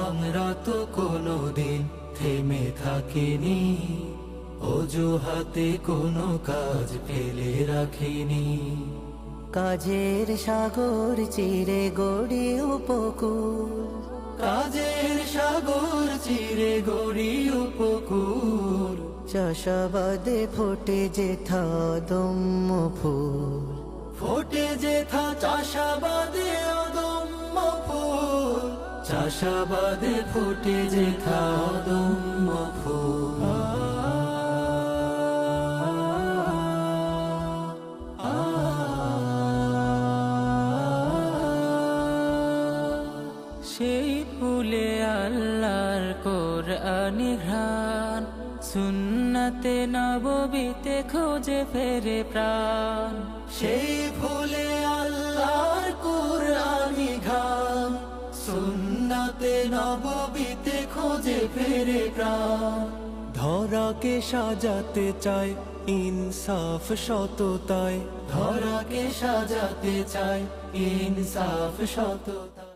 আমরা তো কোনোদিন থেমে থাকিনি, অজুহাতে কোনো কাজ ফেলে রাখিনি। কাজের সাগর চিরে গড়ি উপকূল, কাজের সাগর চিরে গড়ি উপকূল। চাষাবাদে ফোটে যেথা দম্য ফুল, ফোটে যেথা চাষাবাদে অদম্য ফুল। চাষাবাদে ফোটে যেথা অদম্য ফুল। সেই ফুলে আল্লাহর কোরআনি ঘ্রাণ, সুন্নাতে নববীতে খোঁজে ফেরে প্রাণ। সেই ফুলে আল্লাহর কুরআনি ঘ্রাণ, সুন্নাতে নববীতে খোঁজে ফেরে প্রাণ। ধরাকে সাজাতে চায় ইনসাফ সততায়, ধরাকে সাজাতে চায় ইনসাফ সততা।